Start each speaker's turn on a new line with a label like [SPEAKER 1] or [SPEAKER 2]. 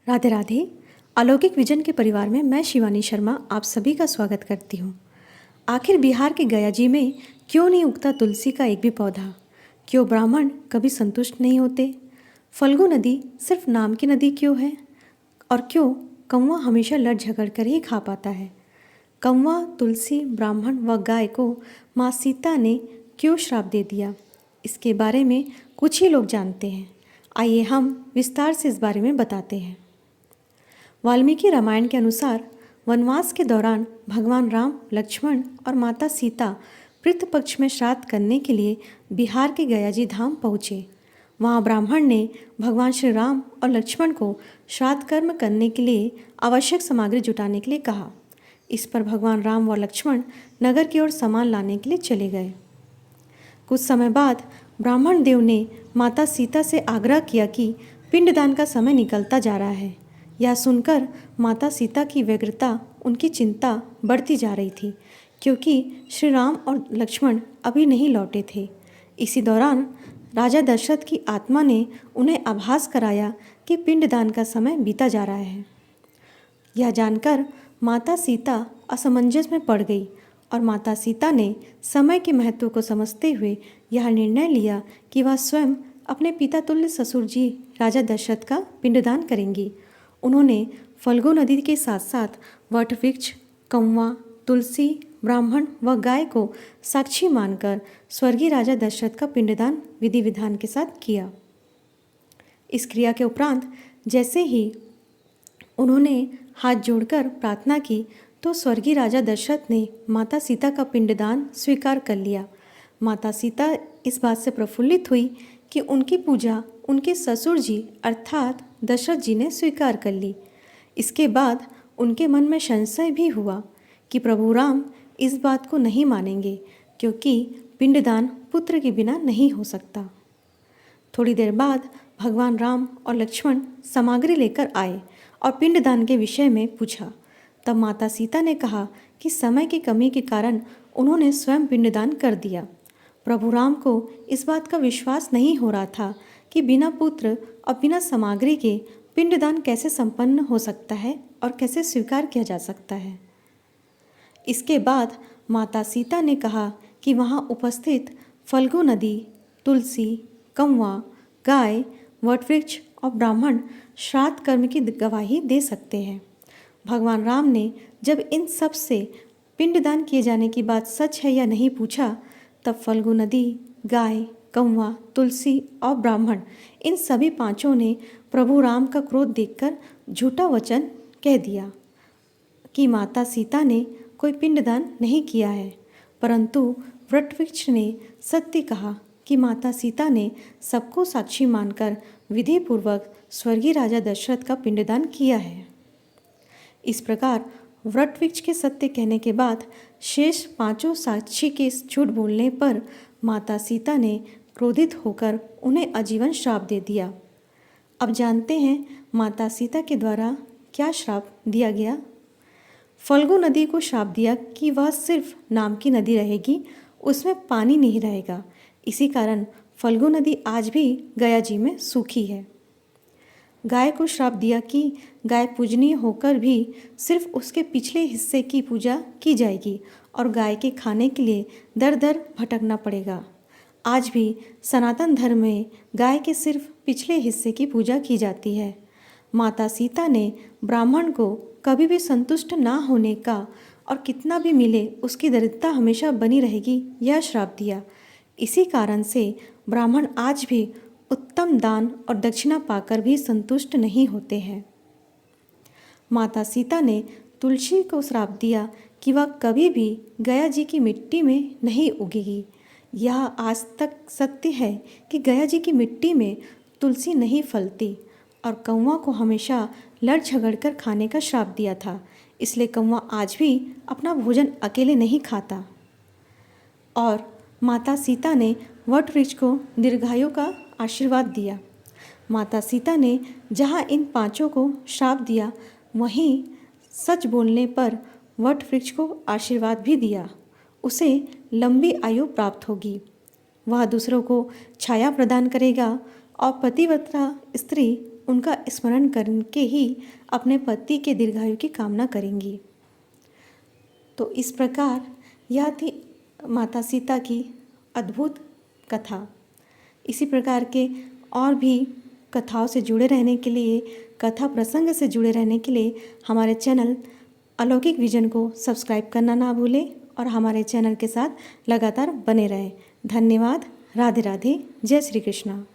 [SPEAKER 1] राधे राधे। अलौकिक विजन के परिवार में मैं शिवानी शर्मा आप सभी का स्वागत करती हूँ। आखिर बिहार के गया जी में क्यों नहीं उगता तुलसी का एक भी पौधा? क्यों ब्राह्मण कभी संतुष्ट नहीं होते? फल्गु नदी सिर्फ नाम की नदी क्यों है? और क्यों कौवा हमेशा लड़ झगड़ कर ही खा पाता है? कौवा, तुलसी, ब्राह्मण व गाय को माँ सीता ने क्यों श्राप दे दिया? इसके बारे में कुछ ही लोग जानते हैं। आइए हम विस्तार से इस बारे में बताते हैं। वाल्मीकि रामायण के अनुसार वनवास के दौरान भगवान राम, लक्ष्मण और माता सीता पितृ पक्ष में श्राद्ध करने के लिए बिहार के गयाजी धाम पहुँचे। वहाँ ब्राह्मण ने भगवान श्री राम और लक्ष्मण को श्राद्ध कर्म करने के लिए आवश्यक सामग्री जुटाने के लिए कहा। इस पर भगवान राम व लक्ष्मण नगर की ओर सामान लाने के लिए चले गए। कुछ समय बाद ब्राह्मण देव ने माता सीता से आग्रह किया कि पिंडदान का समय निकलता जा रहा है। यह सुनकर माता सीता की व्यग्रता, उनकी चिंता बढ़ती जा रही थी, क्योंकि श्री राम और लक्ष्मण अभी नहीं लौटे थे। इसी दौरान राजा दशरथ की आत्मा ने उन्हें आभास कराया कि पिंडदान का समय बीता जा रहा है। यह जानकर माता सीता असमंजस में पड़ गई और माता सीता ने समय के महत्व को समझते हुए यह निर्णय लिया कि वह स्वयं अपने पिता तुल्य ससुर जी राजा दशरथ का पिंडदान करेंगी। उन्होंने फल्गु नदी के साथ साथ वट वृक्ष, कौवा, तुलसी, ब्राह्मण व गाय को साक्षी मानकर स्वर्गीय राजा दशरथ का पिंडदान विधि विधान के साथ किया। इस क्रिया के उपरांत जैसे ही उन्होंने हाथ जोड़कर प्रार्थना की तो स्वर्गीय राजा दशरथ ने माता सीता का पिंडदान स्वीकार कर लिया। माता सीता इस बात से प्रफुल्लित हुई कि उनकी पूजा उनके ससुर जी अर्थात दशरथ जी ने स्वीकार कर ली। इसके बाद उनके मन में संशय भी हुआ कि प्रभु राम इस बात को नहीं मानेंगे, क्योंकि पिंडदान पुत्र के बिना नहीं हो सकता। थोड़ी देर बाद भगवान राम और लक्ष्मण सामग्री लेकर आए और पिंडदान के विषय में पूछा। तब माता सीता ने कहा कि समय की कमी के कारण उन्होंने स्वयं पिंडदान कर दिया। प्रभु राम को इस बात का विश्वास नहीं हो रहा था कि बिना पुत्र और बिना सामग्री के पिंडदान कैसे संपन्न हो सकता है और कैसे स्वीकार किया जा सकता है। इसके बाद माता सीता ने कहा कि वहाँ उपस्थित फल्गु नदी, तुलसी, कौवा, गाय, वटवृक्ष और ब्राह्मण श्राद्ध कर्म की गवाही दे सकते हैं। भगवान राम ने जब इन सब से पिंडदान किए जाने की बात सच है या नहीं पूछा, तब फल्गु नदी, गाय, कौवा, तुलसी और ब्राह्मण इन सभी पांचों ने प्रभु राम का क्रोध देखकर झूठा वचन कह दिया कि माता सीता ने कोई पिंडदान नहीं किया है, परंतु वटवृक्ष ने सत्य कहा कि माता सीता ने सबको साक्षी मानकर विधि पूर्वक स्वर्गीय राजा दशरथ का पिंडदान किया है। इस प्रकार वटवृक्ष के सत्य कहने के बाद शेष पांचों साक्षी के झूठ बोलने पर माता सीता ने क्रोधित होकर उन्हें आजीवन श्राप दे दिया। अब जानते हैं माता सीता के द्वारा क्या श्राप दिया गया। फल्गु नदी को श्राप दिया कि वह सिर्फ नाम की नदी रहेगी, उसमें पानी नहीं रहेगा। इसी कारण फल्गु नदी आज भी गया जी में सूखी है। गाय को श्राप दिया कि गाय पूजनीय होकर भी सिर्फ उसके पिछले हिस्से की पूजा की जाएगी और गाय के खाने के लिए दर दर भटकना पड़ेगा। आज भी सनातन धर्म में गाय के सिर्फ पिछले हिस्से की पूजा की जाती है। माता सीता ने ब्राह्मण को कभी भी संतुष्ट ना होने का और कितना भी मिले उसकी दरिद्रता हमेशा बनी रहेगी यह श्राप दिया। इसी कारण से ब्राह्मण आज भी उत्तम दान और दक्षिणा पाकर भी संतुष्ट नहीं होते हैं। माता सीता ने तुलसी को श्राप दिया कि वह कभी भी गया जी की मिट्टी में नहीं उगेगी। यह आज तक सत्य है कि गया जी की मिट्टी में तुलसी नहीं फलती। और कौवा को हमेशा लड़ झगड़ कर खाने का श्राप दिया था, इसलिए कौवा आज भी अपना भोजन अकेले नहीं खाता। और माता सीता ने वटवृक्ष को दीर्घायु का आशीर्वाद दिया। माता सीता ने जहाँ इन पांचों को श्राप दिया, वहीं सच बोलने पर वटवृक्ष को आशीर्वाद भी दिया। उसे लंबी आयु प्राप्त होगी, वह दूसरों को छाया प्रदान करेगा और पतिव्रता स्त्री उनका स्मरण करके ही अपने पति के दीर्घायु की कामना करेंगी। तो इस प्रकार यह थी माता सीता की अद्भुत कथा। इसी प्रकार के और भी कथाओं से जुड़े रहने के लिए, कथा प्रसंग से जुड़े रहने के लिए हमारे चैनल अलौकिक विजन को सब्सक्राइब करना ना भूलें और हमारे चैनल के साथ लगातार बने रहें। धन्यवाद। राधे राधे। जय श्री कृष्णा।